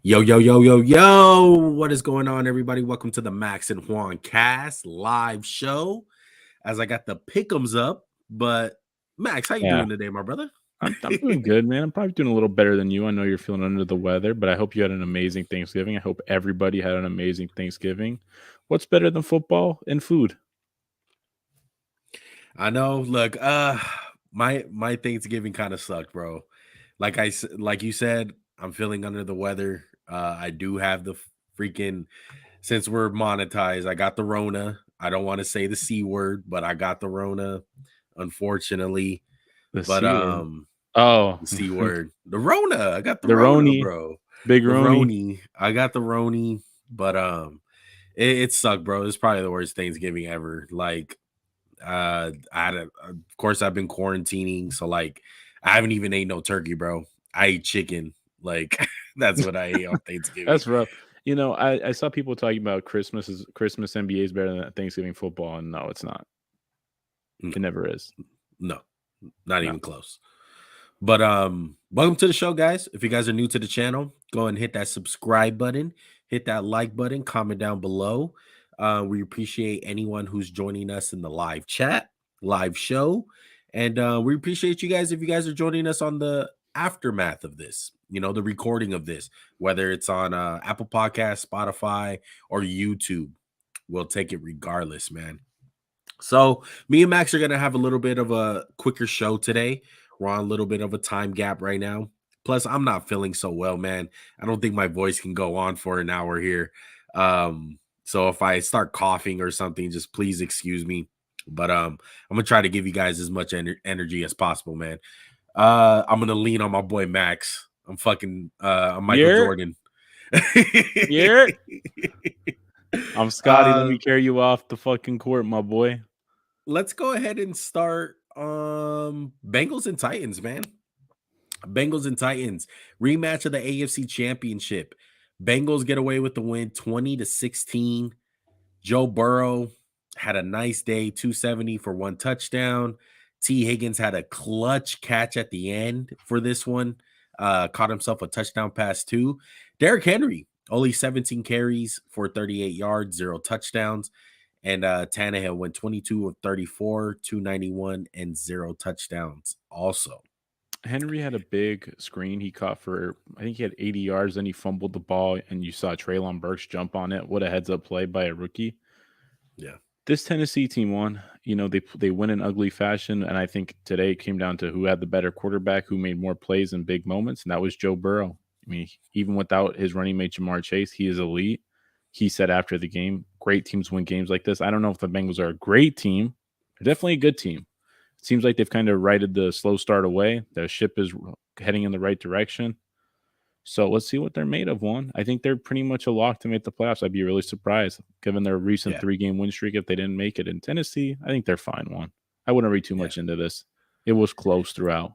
Yo, yo, yo, yo, yo. What is going on, everybody? Welcome to the Max and Juan Cast live show. As I got the pick'ems up, but Max, how you Yeah, doing today, my brother? I'm doing good, man. I'm probably doing a little better than you. I know you're feeling under the weather, but I hope you had an amazing Thanksgiving. I hope everybody had an amazing Thanksgiving. What's better than football and food? I know. Look, my Thanksgiving kind of sucked, bro. Like you said, I'm feeling under the weather. I do have the freaking since we're monetized. I got the Rona. I don't want to say the C word, but I got the Rona, unfortunately. The But C word. Oh, the C word. The Rona. I got the the Rona, Roni, bro. Big The Roni. Roni. I got the Roni, but it sucked, bro. It's probably the worst Thanksgiving ever. Like, of course I've been quarantining, so like I haven't even ate no turkey, bro. I ate chicken. Like that's what I ate on Thanksgiving. That's rough. I saw people talking about Christmas NBA is better than Thanksgiving football, and no, it's not. No, It never is. no, not No. even close. But welcome to the show, guys. If you guys are new to the channel, go and hit that subscribe button, hit that like button, comment down below. We appreciate anyone who's joining us in the live chat, live show, and we appreciate you guys if you guys are joining us on the aftermath of this. You know, the recording of this, whether it's on Apple Podcast, Spotify, or YouTube, we'll take it regardless, man. So me and Max are gonna have a little bit of a quicker show today. We're on a little bit of a time gap right now. Plus, I'm not feeling so well, man. I don't think my voice can go on for an hour here. So if I start coughing or something, just please excuse me. But I'm gonna try to give you guys as much energy as possible, man. I'm gonna lean on my boy Max. I'm Michael Yeah, Jordan. yeah. I'm Scotty. Let uh me carry you off the fucking court, my boy. let's go ahead and start Bengals and Titans, man. Bengals and Titans rematch of the AFC Championship. Bengals get away with the win 20-16. Joe Burrow had a nice day, 270 for one touchdown. T. Higgins had a clutch catch at the end for this one. Caught himself a touchdown pass too. Derrick Henry, only 17 carries for 38 yards, 0 touchdowns. And Tannehill went 22 of 34, 291, and 0 touchdowns also. Henry had a big screen he caught for, I think he had 80 yards. Then he fumbled the ball, and you saw Traylon Burks jump on it. What a heads up play by a rookie. Yeah. This Tennessee team won. They win in ugly fashion, and I think today it came down to who had the better quarterback, who made more plays in big moments, and that was Joe Burrow. I mean, even without his running mate Jamar Chase, he is elite. He said after the game, "Great teams win games like this." I don't know if the Bengals are a great team. They're definitely a good team. It seems like they've kind of righted the slow start away. The ship is heading in the right direction. So let's see what they're made of. One, I think they're pretty much a lock to make the playoffs. I'd be really surprised given their recent Yeah. 3-game win streak if they didn't make it. In Tennessee, I think they're fine. One, I wouldn't read too Yeah. much into this. It was close throughout.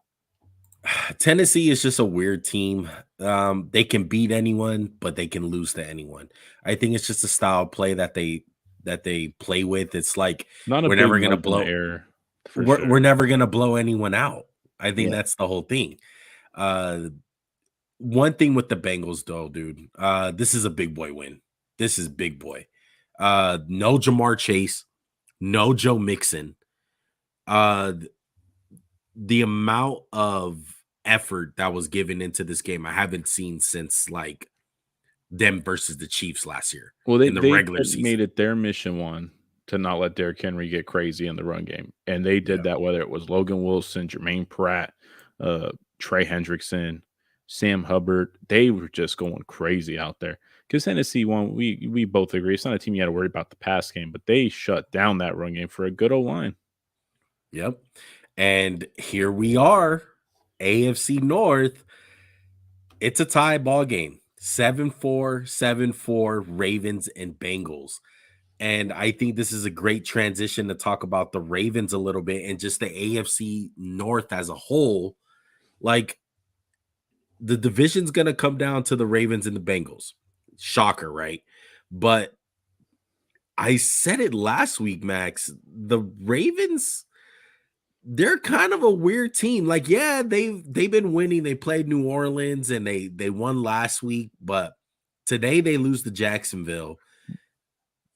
Tennessee is just a weird team. They can beat anyone, but they can lose to anyone. I think it's just a style of play that they play with. It's like Not a we're big never gonna margin of blow error for we're sure. never gonna blow anyone out. I think Yeah, that's the whole thing. Uh One thing with the Bengals though, dude, this is a big boy win. This is big boy. No Jamar Chase, no Joe Mixon. Uh the amount of effort that was given into this game, I haven't seen since like them versus the Chiefs last year well, they in the they regular made season. it their mission one to not let Derrick Henry get crazy in the run game, and they did Yeah. that. Whether it was Logan Wilson, Jermaine Pratt, Trey Hendrickson, Sam Hubbard, they were just going crazy out there. Because Tennessee won, we both agree it's not a team you had to worry about the pass game, but they shut down that run game for a good old line. Yep. And here we are, AFC North. It's a tie ball game. 7-4, 7-4 Ravens and Bengals. And I think this is a great transition to talk about the Ravens a little bit and just the AFC North as a whole. Like the division's going to come down to the Ravens and the Bengals. Shocker, right? But I said it last week, Max. The Ravens, they're kind of a weird team. Like, yeah, they've been winning. They played New Orleans and they won last week, but today they lose to Jacksonville,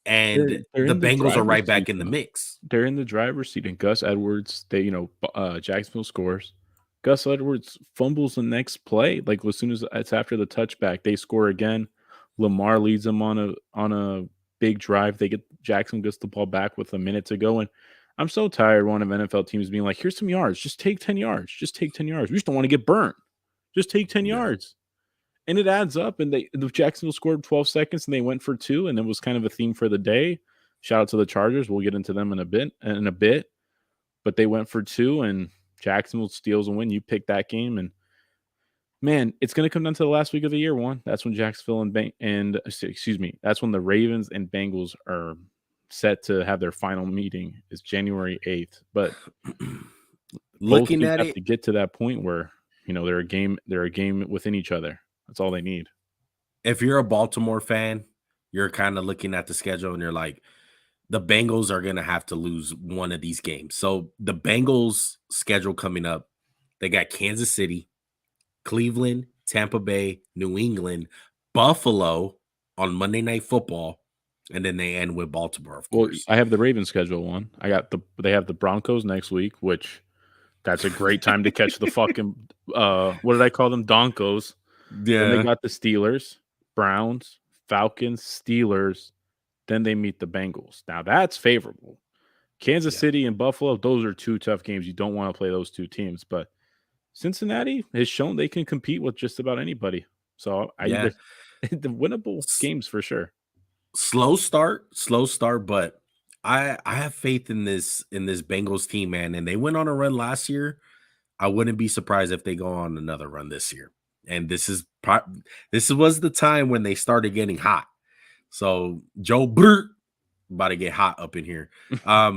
and They're the in the Bengals are right driver's back seat, in the though. mix. They're in the driver's seat, and Gus Edwards, Jacksonville scores. Gus Edwards fumbles the next play. Like as soon as it's after the touchback, they score again. Lamar leads them on a big drive. Jackson gets the ball back with a minute to go. And I'm so tired one of NFL teams being like, here's some yards. Just take 10 yards. Just take 10 yards. We just don't want to get burnt. Just take 10 Yeah. yards. And it adds up. And the Jacksonville scored 12 seconds and they went for 2. And it was kind of a theme for the day. Shout out to the Chargers. We'll get into them in a bit. But they went for 2 and Jacksonville steals a win. You pick that game, and man, it's going to come down to the last week of the year. That's when Jacksonville that's when the Ravens and Bengals are set to have their final meeting. Is January 8th. But both Looking teams at have it, to get to that point where they're a game within each other. That's all they need. if you're a Baltimore fan, you're kind of looking at the schedule and you're like, the Bengals are going to have to lose one of these games. So the Bengals schedule coming up, they got Kansas City, Cleveland, Tampa Bay, New England, Buffalo on Monday Night Football, and then they end with Baltimore, of course. I have the Ravens schedule one. They have the Broncos next week, which that's a great time to catch the fucking what did I call them? Donkos. Yeah. Then they got the Steelers, Browns, Falcons, Steelers. Then they meet the Bengals. Now that's favorable. Kansas City and Buffalo, those are 2 tough games. You don't want to play those 2 teams, but Cincinnati has shown they can compete with just about anybody. So the winnable games for sure. Slow start, but I have faith in this Bengals team, man. And they went on a run last year. I wouldn't be surprised if they go on another run this year. And this was the time when they started getting hot. So Joe Burt about to get hot up in here.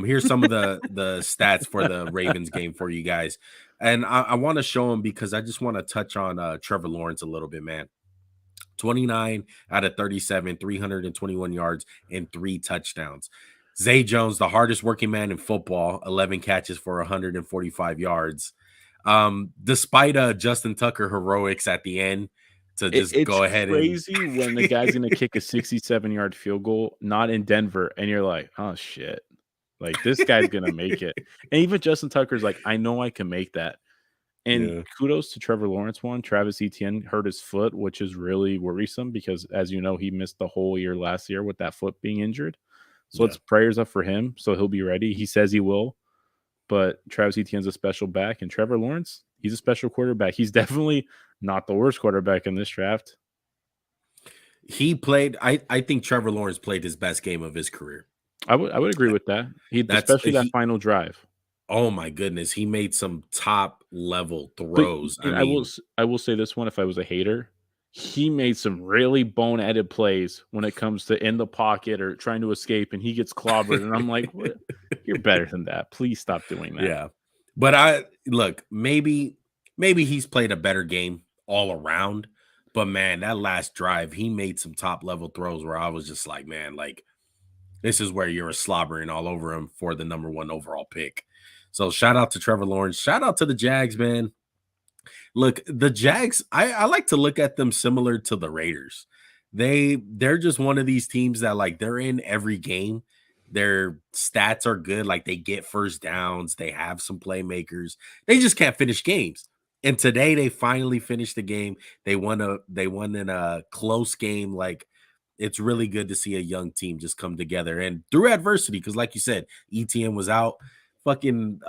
Here's some of the stats for the Ravens game for you guys. And I want to show them because I just want to touch on Trevor Lawrence a little bit, man. 29 out of 37, 321 yards, and 3 touchdowns. Zay Jones, the hardest working man in football, 11 catches for 145 yards. Despite Justin Tucker heroics at the end to just go ahead and crazy when the guy's going to kick a 67-yard field goal, not in Denver, and you're like, oh shit, like this guy's going to make it. And even Justin Tucker's like, I know I can make that. And kudos to Trevor Lawrence Travis Etienne hurt his foot, which is really worrisome because, as you know, he missed the whole year last year with that foot being injured. So it's prayers up for him. So he'll be ready. He says he will. But Travis Etienne's a special back. And Trevor Lawrence, he's a special quarterback. He's definitely not the worst quarterback in this draft. He played, I think Trevor Lawrence played his best game of his career. I would agree with that. Especially that final drive. Oh my goodness, he made some top level throws. I will say this one: if I was a hater, he made some really boneheaded plays when it comes to in the pocket or trying to escape, and he gets clobbered. And I'm like, what? You're better than that. Please stop doing that. Yeah, but maybe he's played a better game all around. But man, that last drive, he made some top level throws where I was just like, man, like this is where you're slobbering all over him for the number 1 overall pick. So shout out to Trevor Lawrence. Shout out to the Jags, man. Look, the Jags, I like to look at them similar to the Raiders. They're just one of these teams that like they're in every game. Their stats are good. Like they get first downs. They have some playmakers. They just can't finish games. And today they finally finished the game. They won in a close game. Like it's really good to see a young team just come together and through adversity. Because like you said, ETN was out. Fucking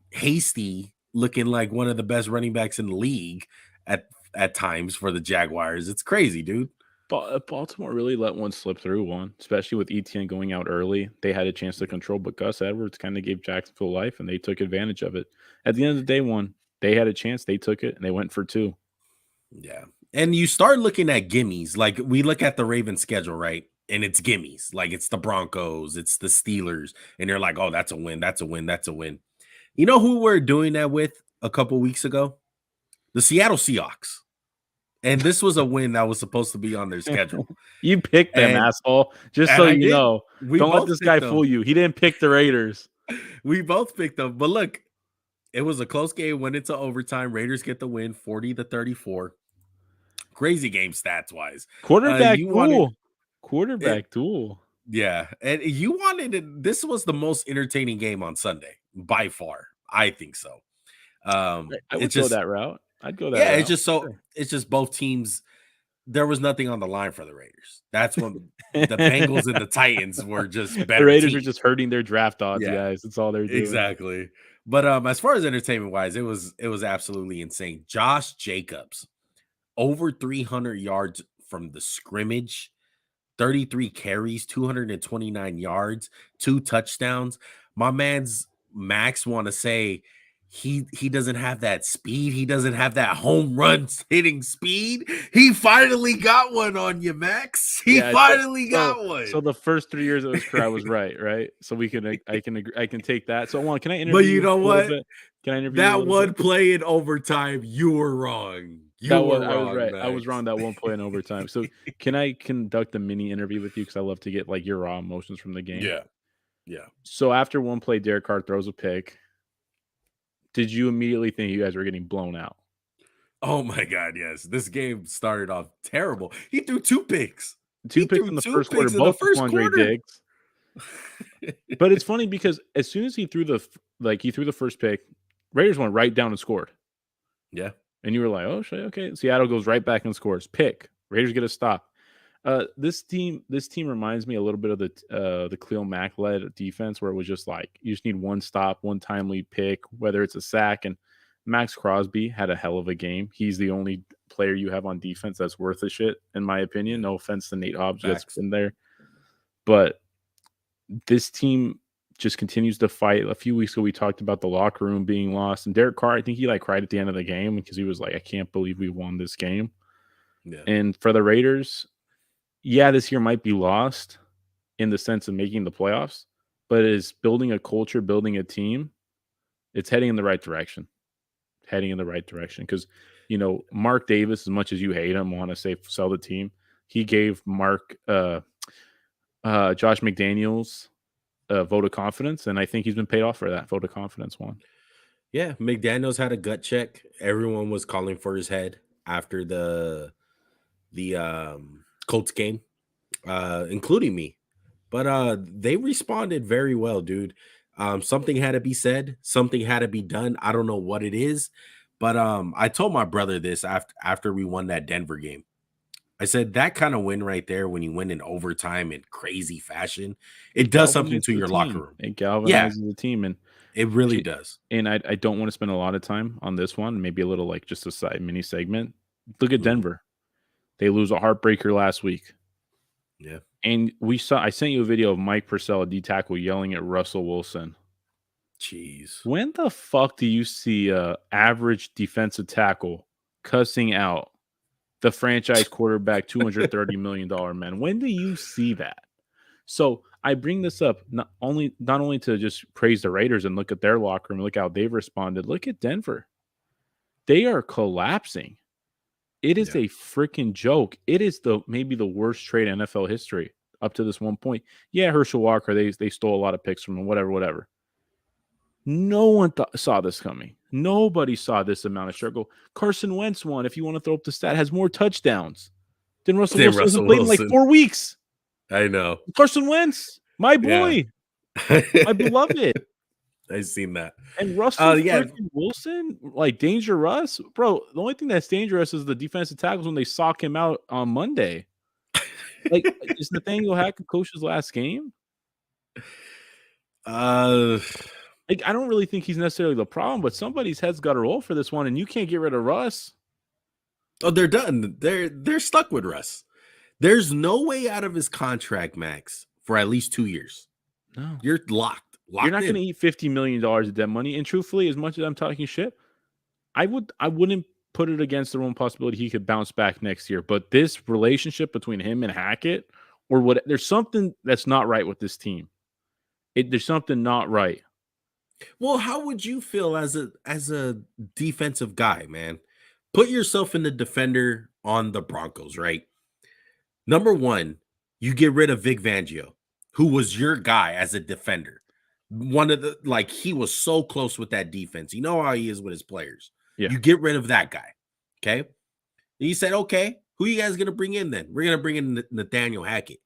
Hasty looking like one of the best running backs in the league at times for the Jaguars. It's crazy, dude. Baltimore really let one slip through, especially with ETN going out early. They had a chance to control, but Gus Edwards kind of gave Jacksonville life, and they took advantage of it. At the end of the day, they had a chance, they took it, and they went for 2. Yeah, and you start looking at gimmies. Like we look at the Ravens schedule, right? And it's gimmies. Like it's the Broncos, it's the Steelers, and you're like, oh, that's a win, that's a win, that's a win. You know who we're doing that with a couple weeks ago? The Seattle Seahawks. And this was a win that was supposed to be on their schedule. You picked them, asshole. Just so you know. Don't let this guy fool you. He didn't pick the Raiders. We both picked them. But look, it was a close game, went into overtime. Raiders get the win 40-34. Crazy game stats wise. Quarterback You wanted duel. it, Quarterback duel. yeah, and you wanted it. This was the most entertaining game on Sunday by far. I think so. I would It's go just, that route. I'd go that yeah, route. it's just both teams. There was nothing on the line for the Raiders. That's when the Bengals and the Titans were just The better Raiders are teams. just hurting their draft odds, Yeah, guys. That's all they're doing. exactly. But as far as entertainment wise, it was absolutely insane. Josh Jacobs over 300 yards from the scrimmage, 33 carries, 229 yards, 2 touchdowns. My man's Max want to say he doesn't have that speed. He doesn't have that home run hitting speed. He finally got one on you, Max. He Yeah, finally got one. so the first 3 years of his career I was right? So we can I can agree, I can take that. So can I interview But you you know a little what? bit? Can I interview you a That little one bit? play in overtime, you were wrong. That You was were I was wrong, right. I was Max. wrong that one play in overtime. So can I conduct a mini interview with you? Because I love to get like your raw emotions from the game. Yeah. Yeah. So after one play, Derek Carr throws a pick. Did you immediately think you guys were getting blown out? Oh my God, yes. This game started off terrible. He threw 2 picks. Two He picks threw in the 2 first quarter, picks in the both to first Quandre quarter. Diggs. But it's funny because as soon as he threw the first pick, Raiders went right down and scored. Yeah. And you were like, oh shit, okay. Seattle goes right back and scores. Pick. Raiders get a stop. This team reminds me a little bit of the Khalil Mack led defense, where it was just like you just need one stop, one timely pick, whether it's a sack. And Max Crosby had a hell of a game. He's the only player you have on defense that's worth a shit, in my opinion. No offense to Nate Hobbs, that's Facts. in there, but this team just continues to fight. A few weeks ago, we talked about the locker room being lost, and Derek Carr, I think he like cried at the end of the game because he was like, "I can't believe we won this game." Yeah. And for the Raiders, yeah, this year might be lost in the sense of making the playoffs, but is building a culture, building a team. It's heading in the right direction. Heading in the right direction because Mark Davis, as much as you hate him, want to say sell the team. He gave Josh McDaniels a vote of confidence, and I think he's been paid off for that vote of confidence one. Yeah. McDaniels had a gut check. Everyone was calling for his head after the Colts game, including me. But they responded very well, dude. Something had to be said, something had to be done. I don't know what it is, but I told my brother this after we won that Denver game. I said that kind of win right there, when you win in overtime in crazy fashion, it does something Galvanizes to the your locker team. room. It Yeah, galvanizes the team, and it really does. And I don't want to spend a lot of time on this one. Maybe a little like just a side mini segment. Look at Mhm. Denver. They lose a heartbreaker last week. Yeah. And I sent you a video of Mike Purcell, a D tackle, yelling at Russell Wilson. Jeez. When the fuck do you see a average defensive tackle cussing out the franchise quarterback, $230 million man? When do you see that? So I bring this up not only to just praise the Raiders and look at their locker room, look how they've responded. Look at Denver. They are collapsing. It is a freaking joke. It is maybe the worst trade in NFL history up to this one point. Yeah, Herschel Walker, they stole a lot of picks from him, whatever. No one saw this coming. Nobody saw this amount of struggle. Carson Wentz won, if you want to throw up the stat, has more touchdowns than Russell Wilson, who played in like 4 weeks. I know. Carson Wentz, my boy, my beloved. I've seen that. And Russell freaking Wilson, like dangerous, bro. The only thing that's dangerous is the defensive tackles when they sock him out on Monday. Like, is Nathaniel Hackett coach's last game? Like, I don't really think he's necessarily the problem, but somebody's head's got to roll for this one, and you can't get rid of Russ. Oh, they're done. They're stuck with Russ. There's no way out of his contract, Max, for at least 2 years. No, you're locked. You're not going to eat $50 million of dead money. And truthfully, as much as I'm talking shit, I wouldn't put it against the realm possibility he could bounce back next year. But this relationship between him and Hackett, there's something that's not right with this team. There's something not right. Well, how would you feel as a defensive guy, man? Put yourself in the defender on the Broncos, right? Number one, you get rid of Vic Fangio, who was your guy as a defender. one of the he was so close with that defense. You know how he is with his players. Yeah. You get rid of that guy. Okay. And he said, okay, who you guys gonna bring in then? We're gonna bring in Nathaniel Hackett.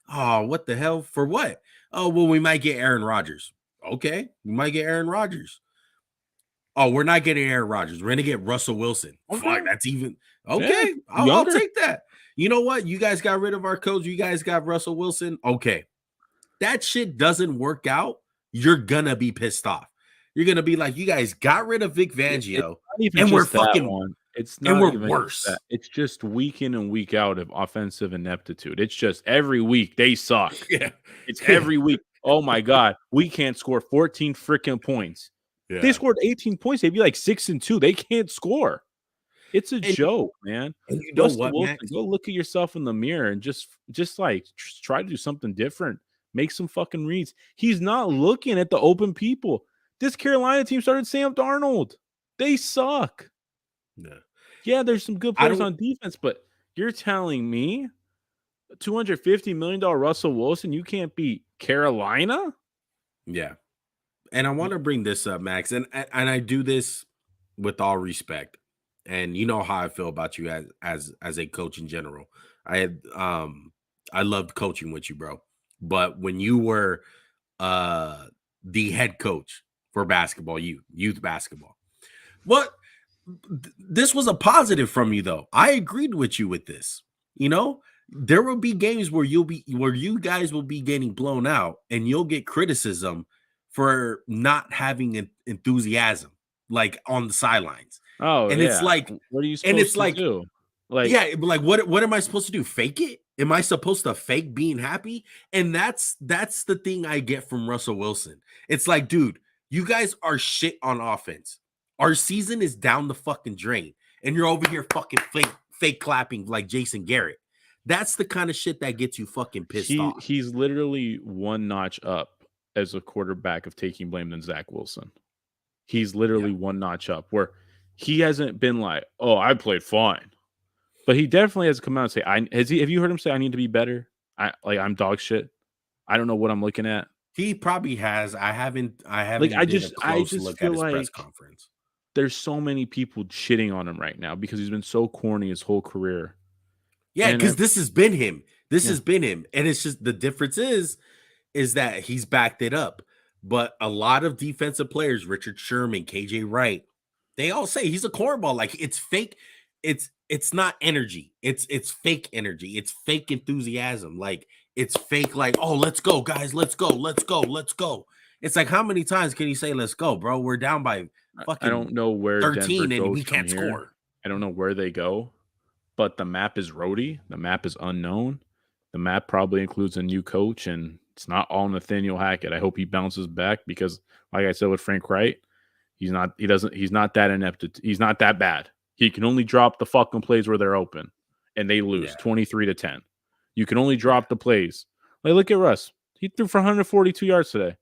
Oh, what the hell? For what? Oh, well, we might get Aaron Rodgers. Okay, we might get Aaron Rodgers. Oh, we're not getting Aaron Rodgers. We're gonna get Russell Wilson. Okay. Fuck, that's even okay. Yeah, I'll take that. You know what? You guys got rid of our coach. You guys got Russell Wilson. Okay, that shit doesn't work out. You're gonna be pissed off. You're gonna be like, you guys got rid of Vic Fangio, and we're fucking one. It's not, and we're worse. That. It's just week in and week out of offensive ineptitude. It's just every week they suck. Yeah, it's every week. Oh my god, we can't score 14 freaking points. Yeah. If they scored 18 points, they'd be like 6-2. They can't score. It's a joke, man. And you know what, Wilson, go look at yourself in the mirror and just try to do something different. Make some fucking reads. He's not looking at the open people. This Carolina team started Sam Darnold. They suck. Yeah, there's some good players on defense, but you're telling me $250 million Russell Wilson, you can't beat Carolina? Yeah. And I want to bring this up, Max, and I do this with all respect. And you know how I feel about you as a coach in general. I loved coaching with you, bro. But when you were the head coach for basketball, youth basketball, this was a positive from you, though. I agreed with you with this. You know, there will be games where you guys will be getting blown out, and you'll get criticism for not having enthusiasm, like on the sidelines. Oh, and it's like, what are you supposed to do? Like, yeah, like what am I supposed to do? Fake it? Am I supposed to fake being happy? And that's the thing I get from Russell Wilson. It's like, dude, you guys are shit on offense. Our season is down the fucking drain, and you're over here fucking fake clapping like Jason Garrett. That's the kind of shit that gets you fucking pissed off. He's literally one notch up as a quarterback of taking blame than Zach Wilson. He's literally one notch up, where he hasn't been like, oh, I played fine. But he definitely has come out and say, have you heard him say, I need to be better? I'm dog shit. I don't know what I'm looking at. He probably has. I haven't like, I just look feel at his like press conference. There's so many people shitting on him right now because he's been so corny his whole career. Yeah, because this has been him. Has been him. And it's just the difference is that he's backed it up. But a lot of defensive players, Richard Sherman, KJ Wright, they all say he's a cornball. Like, it's fake. It's not energy. It's fake energy. It's fake enthusiasm. Like, it's fake, like, oh, let's go, guys. Let's go. Let's go. Let's go. It's like, how many times can you say, let's go, bro? We're down by fucking I don't know where 13 Denver and we goes can't from here. score. I don't know where they go, but the map is roady. The map is unknown. The map probably includes a new coach, and it's not all Nathaniel Hackett. I hope he bounces back because, like I said with Frank Wright, he's not that inept. He's not that bad. He can only drop the fucking plays where they're open, and they lose 23-10. You can only drop the plays. Like, look at Russ. He threw for 142 yards today.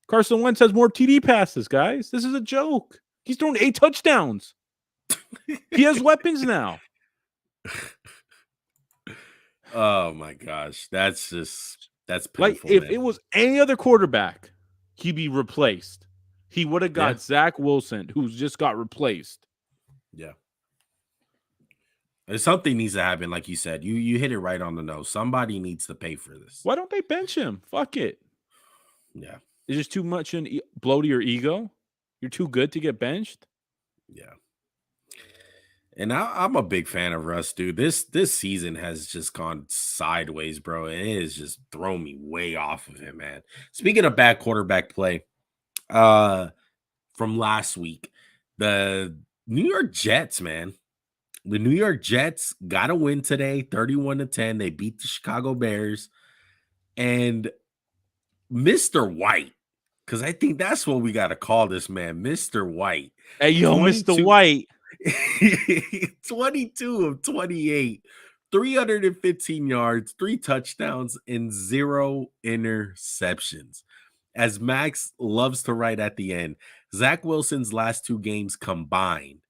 Carson Wentz has more TD passes, guys. This is a joke. He's thrown 8 touchdowns. He has weapons now. Oh my gosh, that's painful. Like, if it was any other quarterback, he'd be replaced. He would have got Zach Wilson, who's just got replaced. Yeah. Something needs to happen, like you said. You hit it right on the nose. Somebody needs to pay for this. Why don't they bench him? Fuck it. Yeah. Is just too much blow to your ego? You're too good to get benched? Yeah. And I'm a big fan of Russ, dude. This season has just gone sideways, bro. And it has just thrown me way off of him, man. Speaking of bad quarterback play, from last week, the New York Jets, man. The New York Jets got a win today, 31-10. They beat the Chicago Bears. And Mr. White, because I think that's what we got to call this man, Mr. White. Hey, yo, Mr. White. 22 of 28, 315 yards, 3 touchdowns, and 0 interceptions. As Max loves to write at the end, Zach Wilson's last 2 games combined,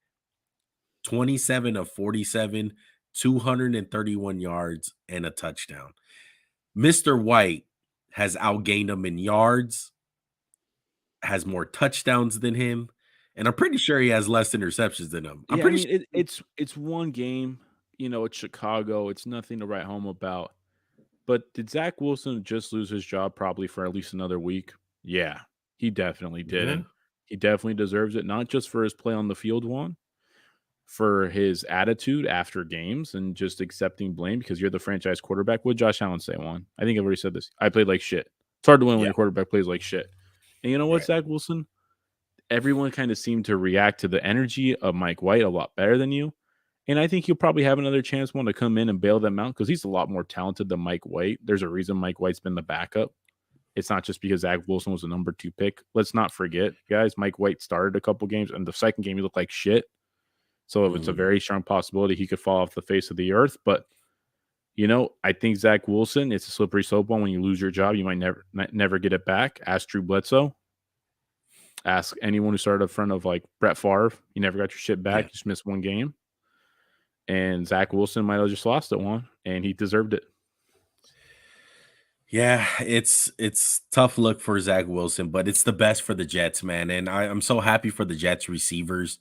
27 of 47, 231 yards, and a touchdown. Mr. White has outgained him in yards, has more touchdowns than him, and I'm pretty sure he has less interceptions than him. I'm Yeah, I pretty mean, sure. it's one game, it's Chicago, it's nothing to write home about. But did Zach Wilson just lose his job probably for at least another week? Yeah, he definitely did, Yeah, and he definitely deserves it, not just for his play on the field one, for his attitude after games and just accepting blame because you're the franchise quarterback. What did Josh Allen say? One, I think I've already said this. I played like shit. It's hard to win when yeah, your quarterback plays like shit. And you know what, right. Zach Wilson? Everyone kind of seemed to react to the energy of Mike White a lot better than you. And I think he'll probably have another chance one to come in and bail them out because he's a lot more talented than Mike White. There's a reason Mike White's been the backup. It's not just because Zach Wilson was the number 2 pick. Let's not forget, guys, Mike White started a couple games, and the second game he looked like shit. So it's a Mhm. very strong possibility he could fall off the face of the earth. But I think Zach Wilson, it's a slippery slope one. When you lose your job, you might never get it back. Ask Drew Bledsoe. Ask anyone who started in front of like Brett Favre. You never got your shit back. Yeah. You just missed one game. And Zach Wilson might have just lost it one, and he deserved it. Yeah, it's tough look for Zach Wilson, but it's the best for the Jets, man. And I'm so happy for the Jets receivers,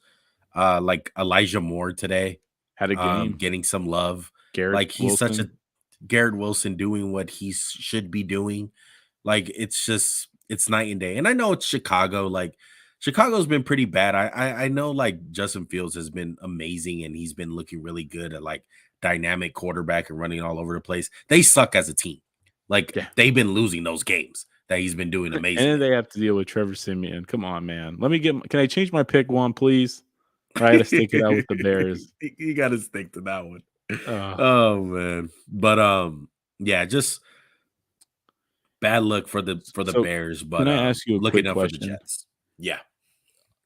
like Elijah Moore today, Had a game. getting some love. Garrett Like he's such a Wilson. Garrett Wilson doing what he should be doing. Like it's night and day. And I know it's Chicago. Like Chicago's been pretty bad. I know like Justin Fields has been amazing and he's been looking really good at like dynamic quarterback and running all over the place. They suck as a team. Like Yeah. they've been losing those games that he's been doing And amazing then they have to deal with Trevor Siemian. Come on, man. Can I change my pick one, please? Or I got to stick it out with the Bears. You got to stick to that one. Uh, Oh man. But yeah, just bad luck for the so, Bears, can but I ask you a looking quick up for the question? Jets. Yeah.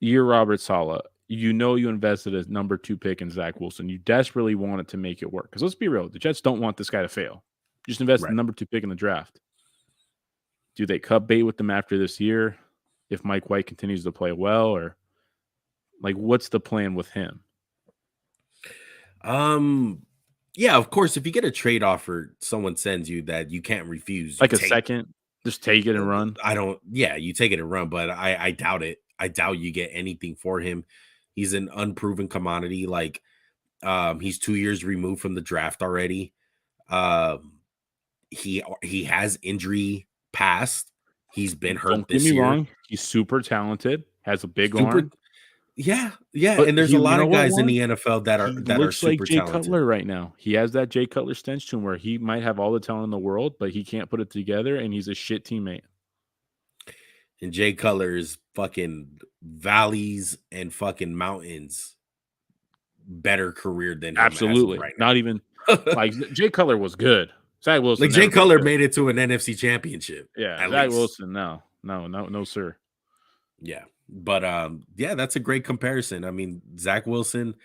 You're Robert Saleh. You invested a number 2 pick in Zach Wilson. You desperately wanted to make it work. Because let's be real, the Jets don't want this guy to fail. Just invest the Right. number 2 pick in the draft. Do they cut bait with them after this year if Mike White continues to play well? Or like what's the plan with him? Um yeah, of course, if you get a trade offer someone sends you that you can't refuse, you Like a take. second? Just take it and run? I don't yeah, you take it and run, but I doubt it. I doubt you get anything for him. He's an unproven commodity. Like he's 2 years removed from the draft already. Um he has injury past. He's been hurt Don't get this me year. wrong. He's super talented, has a big Super arm. yeah, yeah, But and there's he a you lot know of what, guys in Juan? the NFL He that are looks like super Jay talented. Cutler right now. He has that Jay Cutler stench to him where he might have all the talent in the world, but he can't put it together, and he's a shit teammate. And Jay Cutler is fucking valleys and fucking mountains better career than him as of Absolutely. right Not even now. like Jay Cutler was good. Zach Like Wilson Jay never been Cutler good. made it to an NFC championship Yeah, at Zach least. Wilson, no, sir. Yeah. But yeah, that's a great comparison. I mean, Zach Wilson,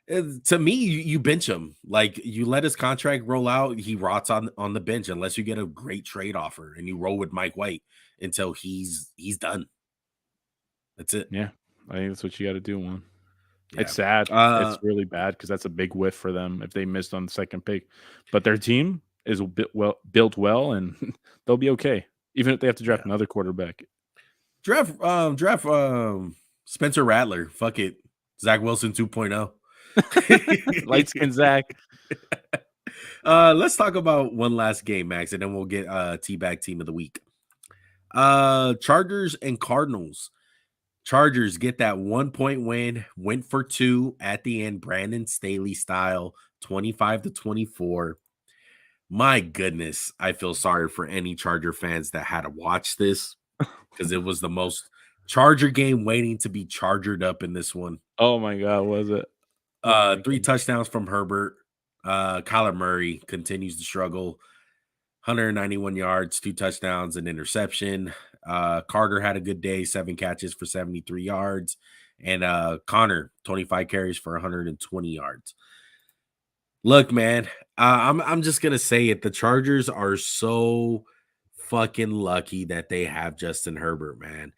to me, you bench him. Like you let his contract roll out, he rots on the bench unless you get a great trade offer and you roll with Mike White until he's done. That's it. Yeah, I think that's what you got to do. One, it's Yeah. sad. Uh It's really bad because that's a big whiff for them if they missed on the second pick. But their team is built well, and they'll be okay, even if they have to draft yeah. another quarterback. Draft Spencer Rattler. Fuck it. Zach Wilson 2.0. Light skin Zach. Let's talk about one last game, Max, and then we'll get TeaBag team of the week. Chargers and Cardinals. Chargers get that 1 point win, went for 2 at the end, Brandon Staley style, 25-24. My goodness, I feel sorry for any Charger fans that had to watch this because it was the most Charger game waiting to be chargered up in this one. Oh my God, was it? Oh my 3 God. touchdowns from Herbert. Kyler Murray continues to struggle. 191 yards, 2 touchdowns, an interception. Carter had a good day, 7 catches for 73 yards. And Connor, 25 carries for 120 yards. Look, man, I'm just gonna say it. The Chargers are so fucking lucky that they have Justin Herbert, man.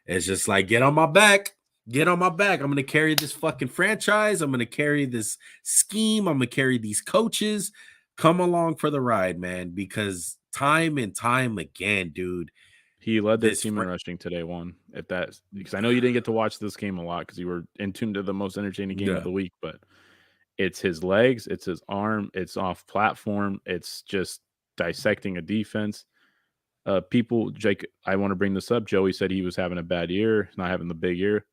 It's just like get on my back. Get on my back. I'm gonna carry this fucking franchise. I'm gonna carry this scheme. I'm gonna carry these coaches. Come along for the ride, man, because time and time again, dude, He led their this team in rushing today, if that's because I know you didn't get to watch this game a lot because you were in tune to the most entertaining game of yeah. the week, but it's his legs, it's his arm, it's off platform, it's just dissecting a defense. Jake, I want to bring this up. Joey said he was having a bad year, not having the big year.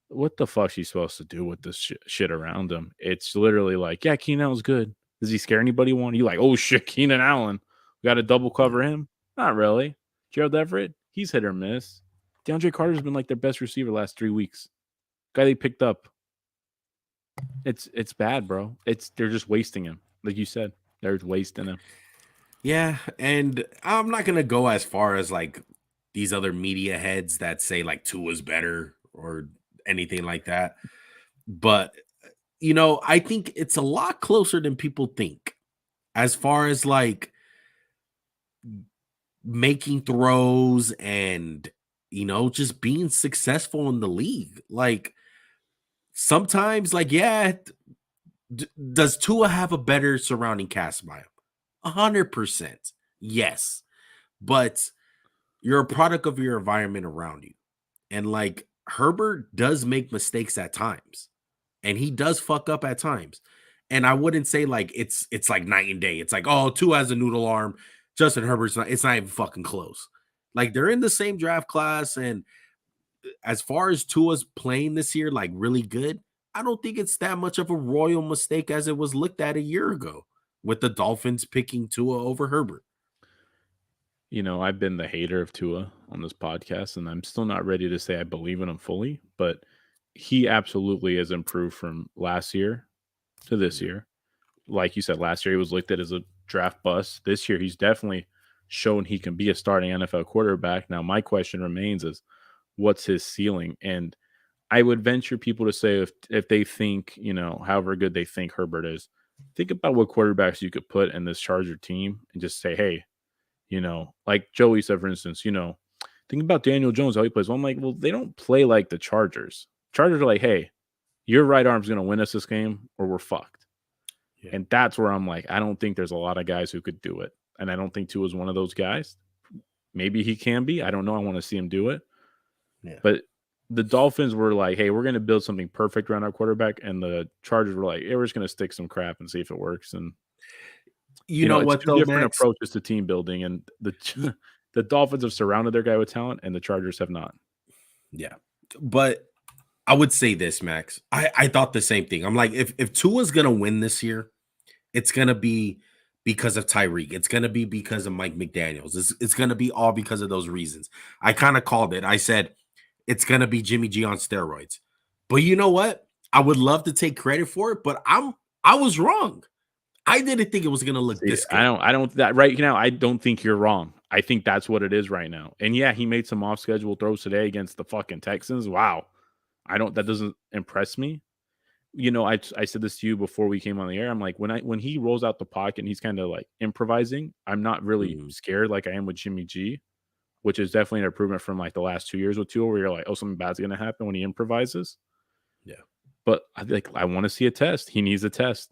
What the fuck's he supposed to do with this shit around him? It's literally like, yeah, Keenan Allen's good. Does he scare anybody? You like, oh shit, Keenan Allen. We got to double cover him? Not really. Gerald Everett, he's hit or miss. DeAndre Carter's been like their best receiver last 3 weeks. Guy they picked up. It's bad, bro. They're just wasting him. Like you said, they're wasting him. Yeah, and I'm not gonna go as far as like these other media heads that say like Tua's better or anything like that. But I think it's a lot closer than people think as far as like making throws and just being successful in the league. Like sometimes, like, yeah, does Tua have a better surrounding cast by him? 100%. Yes. But you're a product of your environment around you. And like Herbert does make mistakes at times. And he does fuck up at times. And I wouldn't say like it's like night and day. It's like, oh, Tua has a noodle arm. Justin Herbert's not, it's not even fucking close. Like they're in the same draft class. And as far as Tua's playing this year, like really good, I don't think it's that much of a royal mistake as it was looked at a year ago with the Dolphins picking Tua over Herbert. I've been the hater of Tua on this podcast, and I'm still not ready to say I believe in him fully, but he absolutely has improved from last year to this year. Like you said, last year he was looked at as a draft bust. This year he's definitely shown he can be a starting NFL quarterback. Now, my question remains is, what's his ceiling? And I would venture people to say if they think, however good they think Herbert is, think about what quarterbacks you could put in this Charger team and just say, hey, like Joey said, for instance, think about Daniel Jones, how he plays. Well, I'm like, well, they don't play like the Chargers. Chargers are like, hey, your right arm's going to win us this game or we're fucked. Yeah. And that's where I'm like, I don't think there's a lot of guys who could do it. And I don't think Tua is one of those guys. Maybe he can be. I don't know. I want to see him do it. Yeah. But the Dolphins were like, hey, we're going to build something perfect around our quarterback. And the Chargers were like, hey, we're just going to stick some crap and see if it works. And you know what, it's two different approaches to team building, and the Dolphins have surrounded their guy with talent, and the Chargers have not. Yeah, but I would say this, Max. I thought the same thing. I'm like, if Tua's gonna win this year, it's gonna be because of Tyreek. It's gonna be because of Mike McDaniels. It's gonna be all because of those reasons. I kind of called it. I said it's gonna be Jimmy G on steroids. But you know what? I would love to take credit for it, but I was wrong. I didn't think it was going to look this good. I don't that right now. I don't think you're wrong. I think that's what it is right now. And yeah, he made some off schedule throws today against the fucking Texans. Wow. That doesn't impress me. I said this to you before we came on the air. I'm like, when he rolls out the pocket and he's kind of like improvising, I'm not really scared like I am with Jimmy G, which is definitely an improvement from like the last 2 years with Tua, where you're like, oh, something bad's going to happen when he improvises. Yeah. But I want to see a test. He needs a test.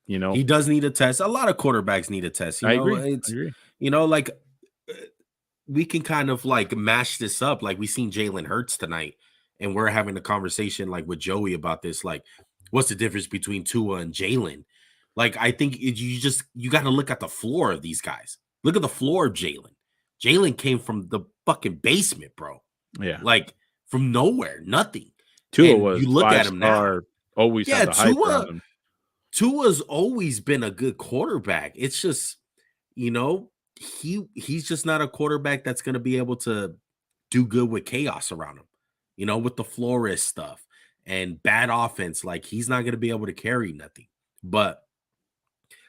He does need a test. A lot of quarterbacks need a test. I agree. Like we can kind of like mash this up. Like we seen Jalen Hurts tonight, and we're having a conversation like with Joey about this. Like, what's the difference between Tua and Jalen? Like, I think you got to look at the floor of these guys. Look at the floor of Jalen. Jalen came from the fucking basement, bro. Yeah, like from nowhere, nothing. Tua was you look at him now. Always had the hype around him. Tua's always been a good quarterback. It's just, he's just not a quarterback that's going to be able to do good with chaos around him, with the Flores stuff and bad offense. Like he's not going to be able to carry nothing. But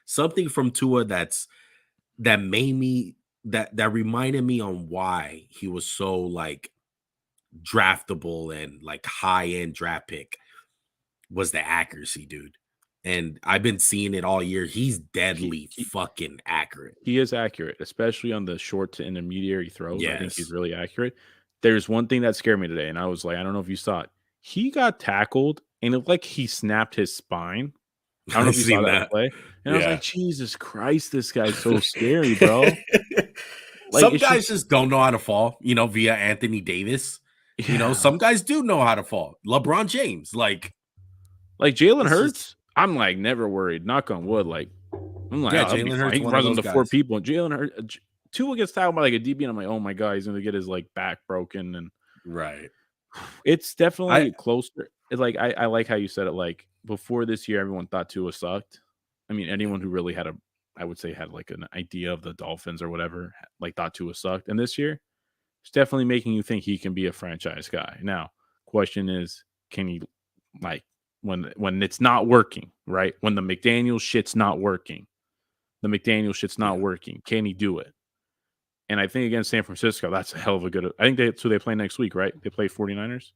something from Tua that reminded me on why he was so like draftable and like high end draft pick was the accuracy, dude. And I've been seeing it all year. He's deadly fucking accurate. He is accurate, especially on the short to intermediary throws. Yes. I think he's really accurate. There's one thing that scared me today, and I was like, I don't know if you saw it. He got tackled, and it looked like he snapped his spine. I don't know if you saw that play. And I was like, Jesus Christ, this guy's so scary, bro. Like, Some it's guys just just don't know how to fall, via Anthony Davis. yeah. Some guys do know how to fall. LeBron James, Like Jalen it's just Hurts, I'm like never worried. Knock on wood. Like I'm like, yeah, oh, that'll be Jalen fine. Hurts He one of runs those into 4 guys. people. And Jalen Hurts, Tua gets tackled by like a DB, and I'm like, oh my god, he's gonna get his like back broken. And Right. it's I definitely closer. It's like I like how you said it. Like before this year, everyone thought Tua sucked. I mean, anyone who really had I would say had like an idea of the Dolphins or whatever, like thought Tua sucked. And this year, it's definitely making you think he can be a franchise guy. Now, question is, can he like when it's not working, right? When the McDaniel shit's not working, yeah. Can he do it? And I think against San Francisco, that's a hell of a good. I think they play next week, right? They play 49ers.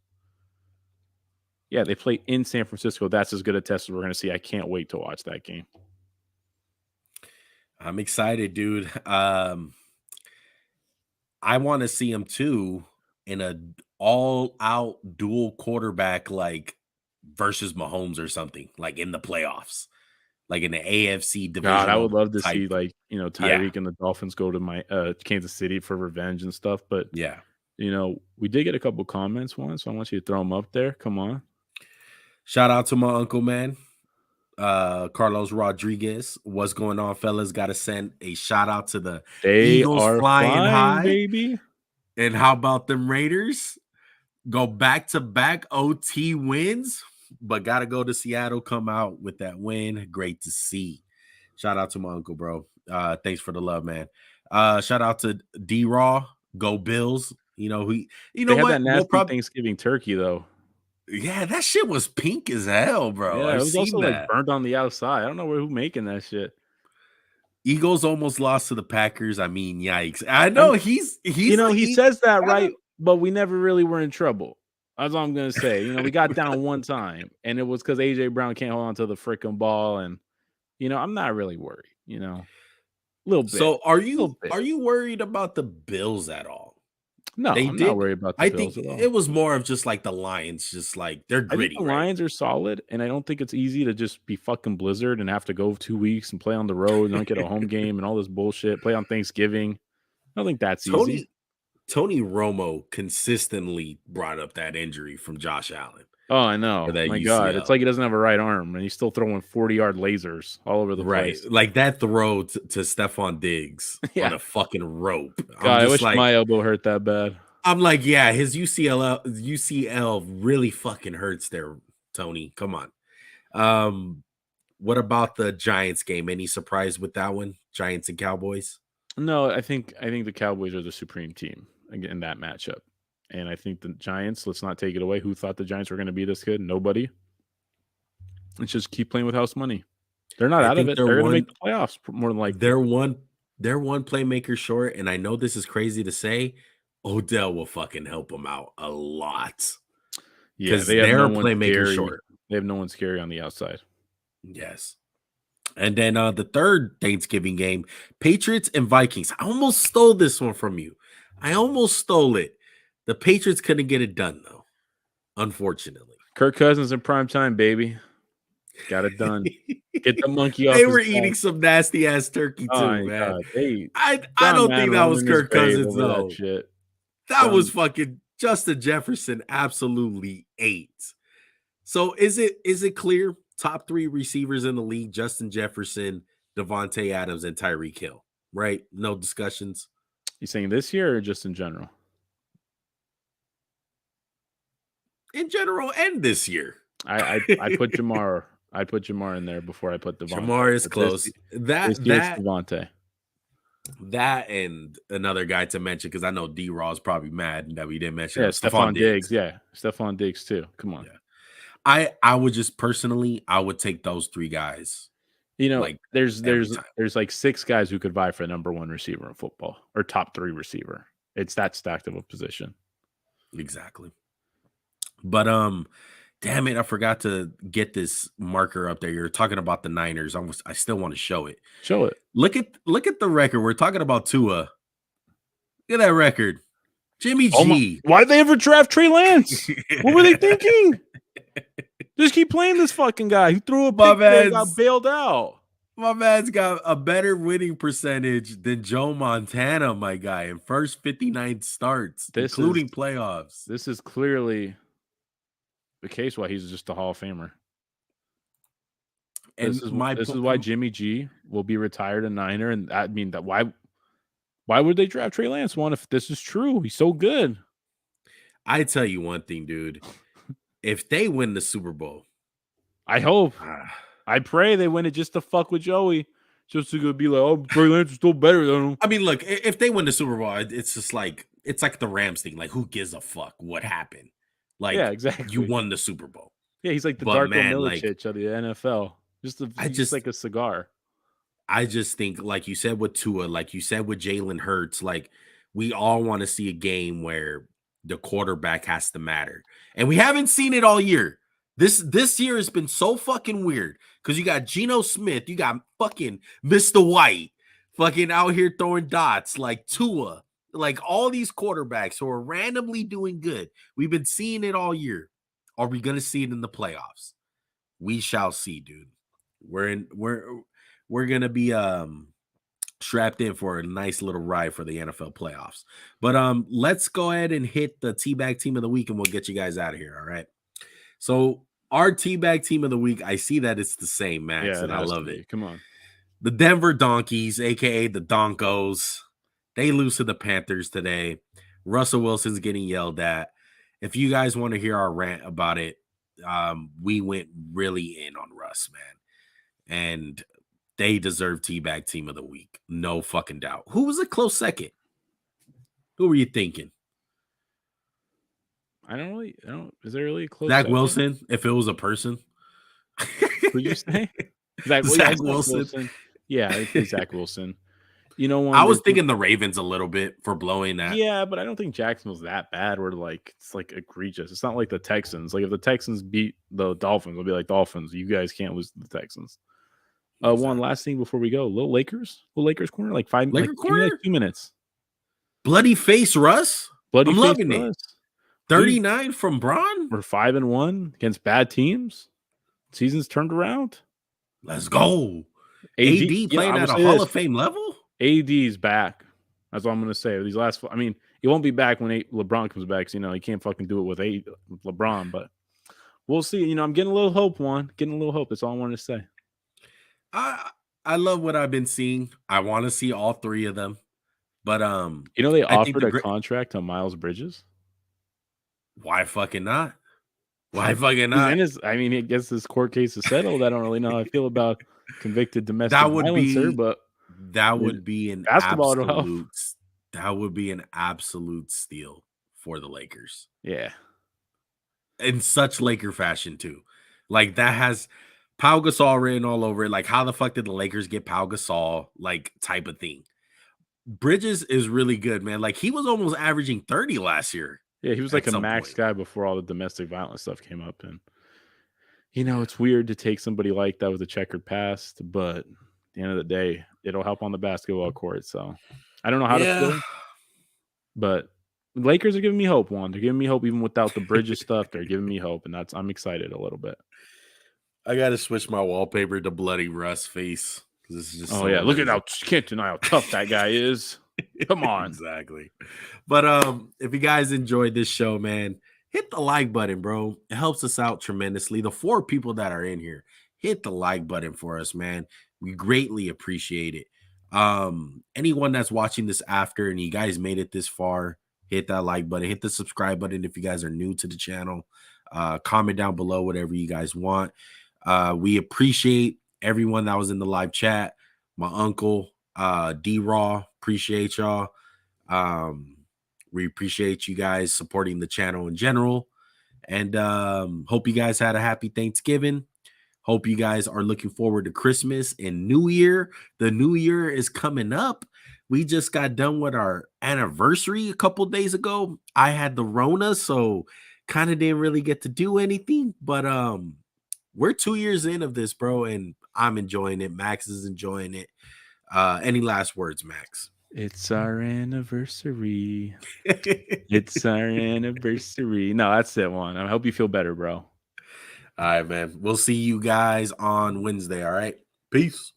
Yeah, they play in San Francisco. That's as good a test as we're going to see. I can't wait to watch that game. I'm excited, dude. I want to see him too in a all out dual quarterback like versus Mahomes or something, like in the playoffs, like in the AFC God, I would divisional love to see type. like Yeah. Tyreek and the Dolphins go to my Kansas City for revenge and stuff. But Yeah. we did get a couple comments once, so I want you to throw them up there. Come on. Shout out to my uncle, man. Carlos Rodriguez. What's going on, fellas? Got to send a shout out to the They Eagles are flying high. baby. And how about them Raiders? Go back to back OT wins, but got to go to Seattle, come out with that win. Great to see. Shout out to my uncle, bro. Thanks for the love, man. Shout out to D-Raw. Go Bills. You know They had what? that We'll nasty Thanksgiving turkey though. Yeah, that shit was pink as hell, bro. Yeah, it I've was also seen like that. burnt on the outside. I don't know who's making that shit. Eagles almost lost to the Packers. I mean, yikes. I I'm, know he's he says that kinda, right, but we never really were in trouble. That's all I'm gonna say. We got down one time, and it was because AJ Brown can't hold on to the freaking ball, and I'm not really worried. A little bit, So are little you bit. are you worried about the Bills at all? No, They I'm not did. worried about the I Bills think at all. it was more of just like the Lions, just like they're I think gritty, the right? Lions are solid, and I don't think it's easy to just be fucking Blizzard and have to go 2 weeks and play on the road and not get a home game and all this bullshit. Play on Thanksgiving. I don't think that's easy. Tony Romo consistently brought up that injury from Josh Allen Oh, I know. for that My God, it's UCL. like he doesn't have a right arm, and he's still throwing 40-yard lasers all over the Right. place. Like that throw to Stephon Diggs Yeah. on a fucking rope. God, I wish my elbow hurt that bad. I'm like, yeah, his UCL really fucking hurts there, Tony. Come on. What about the Giants game? Any surprise with that one? Giants and Cowboys? No, I think the Cowboys are the supreme team in that matchup. And I think the Giants, let's not take it away. Who thought the Giants were going to be this good? Nobody. Let's just keep playing with house money. They're not out of it. They're going to make the playoffs more than likely. They're one playmaker short, and I know this is crazy to say. Odell will fucking help them out a lot. Yeah, they have they're no playmaker short. They have no one scary on the outside. Yes. And then the third Thanksgiving game, Patriots and Vikings. I almost stole this one from you. I almost stole it. The Patriots couldn't get it done, though, unfortunately. Kirk Cousins in prime time, baby. Got it done. Get the monkey off. They were eating some nasty ass turkey too, man. God. I don't think that was Kirk Cousins though. That shit. That was fucking Justin Jefferson. Absolutely ate. So is it clear? Top 3 receivers in the league: Justin Jefferson, Devontae Adams, and Tyreek Hill. Right? No discussions. You saying this year or just in general? In general, and this year. I put Jamar. I put Jamar in there before I put Devontae. Jamar is close. That Devontae. That and another guy to mention, because I know D-Raw is probably mad that we didn't mention. Yeah, Stephon Diggs. Yeah, Stephon Diggs too. Come on. Yeah. I would just personally, I would take those 3 guys. Like there's like 6 guys who could vie for number 1 receiver in football or top 3 receiver. It's that stacked of a position. Exactly. But damn it, I forgot to get this marker up there. You're talking about the Niners. I still want to show it. Show it. Look at the record. We're talking about Tua. Look at that record. Jimmy G. Why did they ever draft Trey Lance? What were they thinking? Just keep playing this fucking guy who threw a pick and got bailed out. My man's got a better winning percentage than Joe Montana, my guy, in first 59 starts, This is including playoffs. this is clearly the case why he's just a Hall of Famer. And This is why Jimmy G will be retired a Niner, and I mean that why would they draft Trey Lance one if this is true? He's so good. I tell you one thing, dude. If they win the Super Bowl, I hope. ah, I pray they win it just to fuck with Joey. Just to be like, oh, Trey Lance is still better than him. I mean, look, if they win the Super Bowl, it's just like it's like the Rams thing. Like, who gives a fuck what happened? Like, Yeah, you exactly. won the Super Bowl. Yeah, he's like the But Darko man, like Milicic of the NFL. Just like a cigar. I just think, like you said with Tua, like you said with Jalen Hurts, like we all want to see a game where the quarterback has to matter, and we haven't seen it all year. This year has been so fucking weird because you got Geno Smith, you got fucking Mr. White, fucking out here throwing dots like Tua, like all these quarterbacks who are randomly doing good. We've been seeing it all year. Are we gonna see it in the playoffs? We shall see, dude. We're gonna be strapped in for a nice little ride for the NFL playoffs. But let's go ahead and hit the Teabag team of the week and we'll get you guys out of here. All right. So our Teabag team of the week, I see that it's the same, Max, Yeah, and it I has to love be. it. Come on. The Denver Donkeys, aka the Donkos, they lose to the Panthers today. Russell Wilson's getting yelled at. If you guys want to hear our rant about it, we went really in on Russ, man. And they deserve Teabag team of the week. No fucking doubt. Who was a close second? Who were you thinking? Is there really a close Zach second? Wilson, if it was a person. Who'd you say? Zach Wilson. Yeah, it's Zach Wilson. You know, I was thinking the Ravens a little bit for blowing that. Yeah, but I don't think Jacksonville's that bad where like it's like egregious. It's not like the Texans. Like if the Texans beat the Dolphins, it'll be like Dolphins. You guys can't lose to the Texans. One last thing before we go. Little Lakers corner, like five Laker like, corner? give me like 2 minutes. Bloody face Russ. Bloody I'm face loving Russ. it. 39 from Braun. We're 5-1 against bad teams. Season's turned around. Let's go. AD playing at a Hall of Fame level. AD's back. That's all I'm going to say. These last, I mean, he won't be back when LeBron comes back. So, he can't fucking do it with LeBron. But we'll see. I'm getting a little hope. Getting a little hope. That's all I wanted to say. I love what I've been seeing. I want to see all three of them. But they offered a contract to Miles Bridges. Why fucking not? Why fucking not? I guess this court case is settled. I don't really know how I feel about convicted domestic violencer, but that would be an absolute steal for the Lakers. Yeah. In such Laker fashion too. Like that has Pau Gasol written all over it. Like how the fuck did the Lakers get Pau Gasol? Like type of thing. Bridges is really good, man. Like he was almost averaging 30 last year. Yeah, he was like a max guy before all the domestic violence stuff came up. And, it's weird to take somebody like that with a checkered past, but at the end of the day, it'll help on the basketball court. So I don't know how to feel, but the Lakers are giving me hope. They're giving me hope even without the Bridges stuff. They're giving me hope, and I'm excited a little bit. I got to switch my wallpaper to bloody Russ face. This is just look at how, can't deny how tough that guy is. Come on. Exactly. But if you guys enjoyed this show, man, hit the like button, bro. It helps us out tremendously. The 4 people that are in here, hit the like button for us, man. We greatly appreciate it. Anyone that's watching this after and you guys made it this far, hit that like button, hit the subscribe button if you guys are new to the channel. Comment down below whatever you guys want. We appreciate everyone that was in the live chat. My uncle, D-Raw, appreciate y'all. We appreciate you guys supporting the channel in general. And hope you guys had a happy Thanksgiving. Hope you guys are looking forward to Christmas and New Year. The New Year is coming up. We just got done with our anniversary a couple days ago. I had the Rona, so kind of didn't really get to do anything. But we're 2 years in of this, bro, and I'm enjoying it. Max is enjoying it. Any last words, Max? It's our anniversary. It's our anniversary. No, that's it, one. I hope you feel better, bro. All right, man. We'll see you guys on Wednesday. All right. Peace.